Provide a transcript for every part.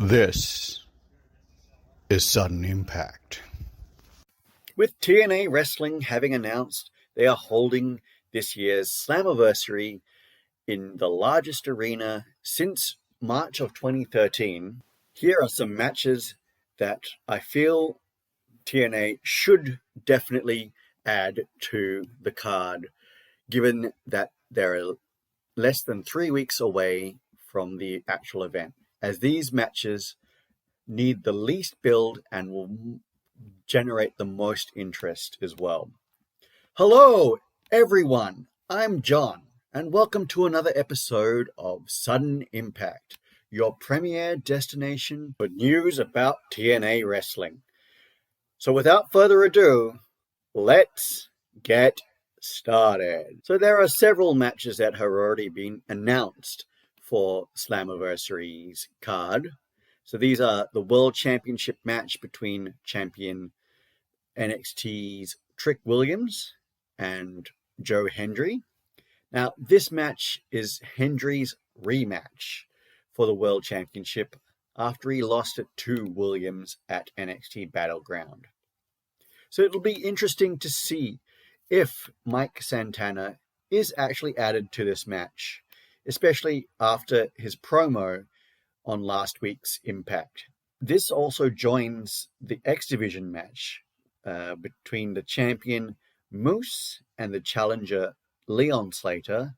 This is Sudden Impact. With TNA Wrestling having announced they are holding this year's Slammiversary in the largest arena since March of 2013, here are some matches that I feel TNA should definitely add to the card, given that they're less than 3 weeks away from the actual event, as these matches need the least build and will generate the most interest as well. Hello, everyone. I'm John, and welcome to another episode of Sudden Impact, your premier destination for news about TNA Wrestling. So without further ado, let's get started. So there are several matches that have already been announced for Slammiversary's card. So these are the World Championship match between champion NXT's Trick Williams and Joe Hendry. Now, this match is Hendry's rematch for the World Championship after he lost it to Williams at NXT Battleground. So it'll be interesting to see if Mike Santana is actually added to this match, especially after his promo on last week's Impact. This also joins the X Division match between the champion Moose and the challenger Leon Slater,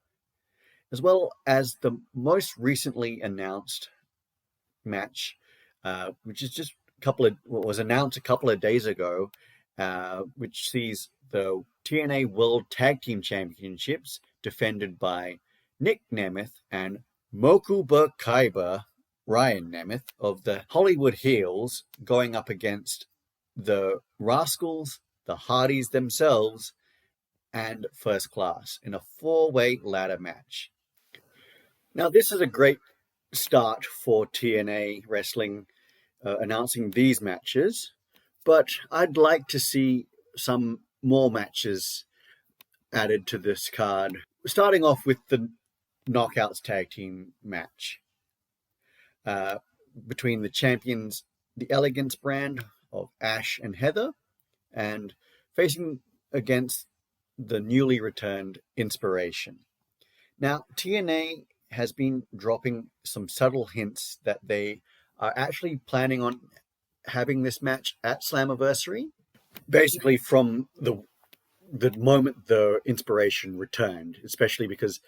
as well as the most recently announced match, which is just was announced a couple of days ago, which sees the TNA World Tag Team Championships defended by Nick Nemeth and Mokuba Kaiba, Ryan Nemeth of the Hollywood Heels, going up against the Rascals, the Hardys themselves, and First Class in a 4-way ladder match. Now, this is a great start for TNA Wrestling announcing these matches, but I'd like to see some more matches added to this card, starting off with the Knockouts Tag Team match between the champions, the Elegance brand of Ash and Heather, and facing against the newly returned Inspiration. Now, TNA has been dropping some subtle hints that they are actually planning on having this match at Slammiversary, basically from the moment the Inspiration returned, especially because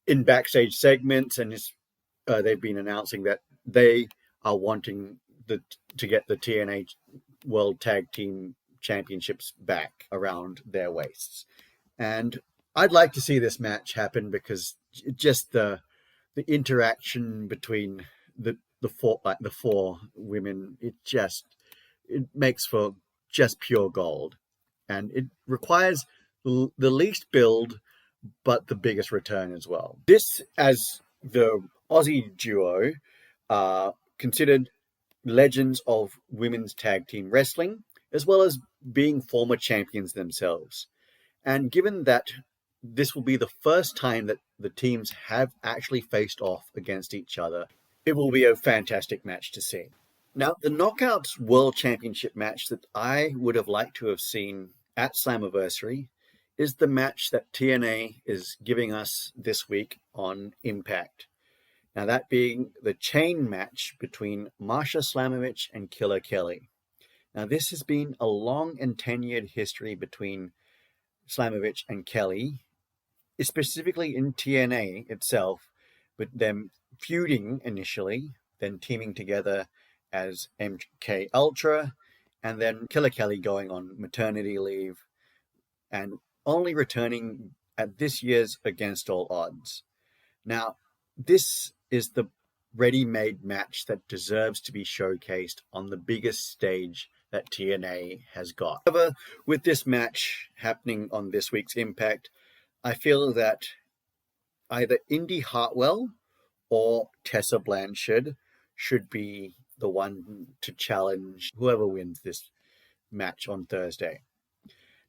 in backstage segments and they've been announcing that they are wanting to get the TNA World Tag Team Championships back around their waists. And I'd like to see this match happen because just the interaction between the four women, it makes for just pure gold. And it requires the least build, but the biggest return as well. This, as the Aussie duo, are considered legends of women's tag team wrestling, as well as being former champions themselves. And given that this will be the first time that the teams have actually faced off against each other, it will be a fantastic match to see. Now, the Knockouts World Championship match that I would have liked to have seen at Slammiversary is the match that TNA is giving us this week on Impact. Now, that being the chain match between Marsha Slamovich and Killer Kelly. Now, this has been a long and tenured history between Slamovich and Kelly, specifically in TNA itself, with them feuding initially, then teaming together as MK Ultra, and then Killer Kelly going on maternity leave and only returning at this year's Against All Odds. Now, this is the ready-made match that deserves to be showcased on the biggest stage that TNA has got. However, with this match happening on this week's Impact, I feel that either Indy Hartwell or Tessa Blanchard should be the one to challenge whoever wins this match on Thursday.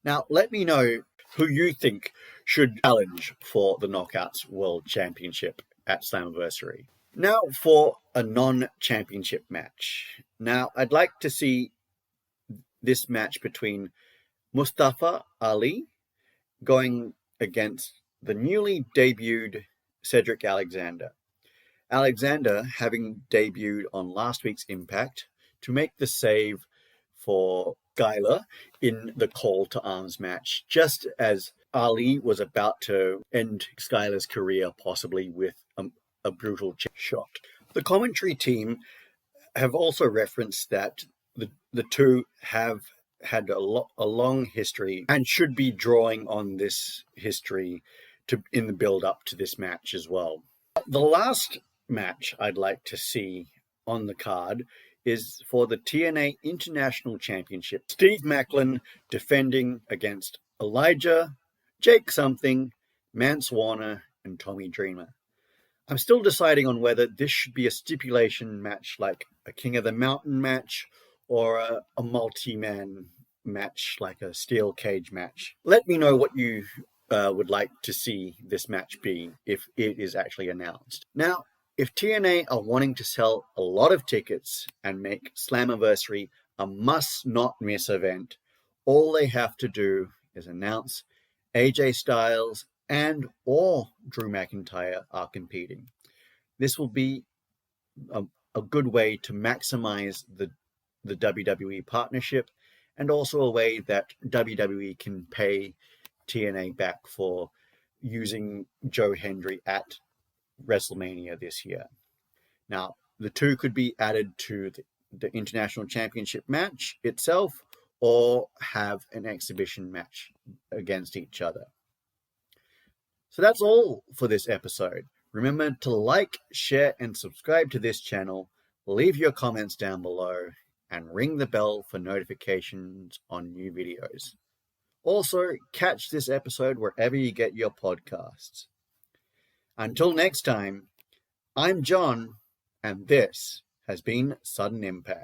Now, let me know who you think should challenge for the Knockouts World Championship at Slammiversary. Now for a non-championship match. Now I'd like to see this match between Mustafa Ali going against the newly debuted Cedric Alexander. Alexander having debuted on last week's Impact to make the save for Skyler in the call to arms match, just as Ali was about to end Skyler's career possibly with a brutal shot. The commentary team have also referenced that the two have had a long history and should be drawing on this history in the build up to this match as well. The last match I'd like to see on the card is for the TNA International Championship. Steve Macklin defending against Elijah, Jake Something, Mance Warner, and Tommy Dreamer. I'm still deciding on whether this should be a stipulation match like a King of the Mountain match or a multi-man match like a steel cage match. Let me know what you would like to see this match be if it is actually announced. Now, if TNA are wanting to sell a lot of tickets and make Slammiversary a must-not-miss event, all they have to do is announce AJ Styles and or Drew McIntyre are competing. This will be a good way to maximize the WWE partnership and also a way that WWE can pay TNA back for using Joe Hendry at WrestleMania this year. Now, the two could be added to the International Championship match itself or have an exhibition match against each other. So that's all for this episode. Remember to like, share, and subscribe to this channel. Leave your comments down below and ring the bell for notifications on new videos. Also, catch this episode wherever you get your podcasts. Until next time, I'm John, and this has been Sudden Impact.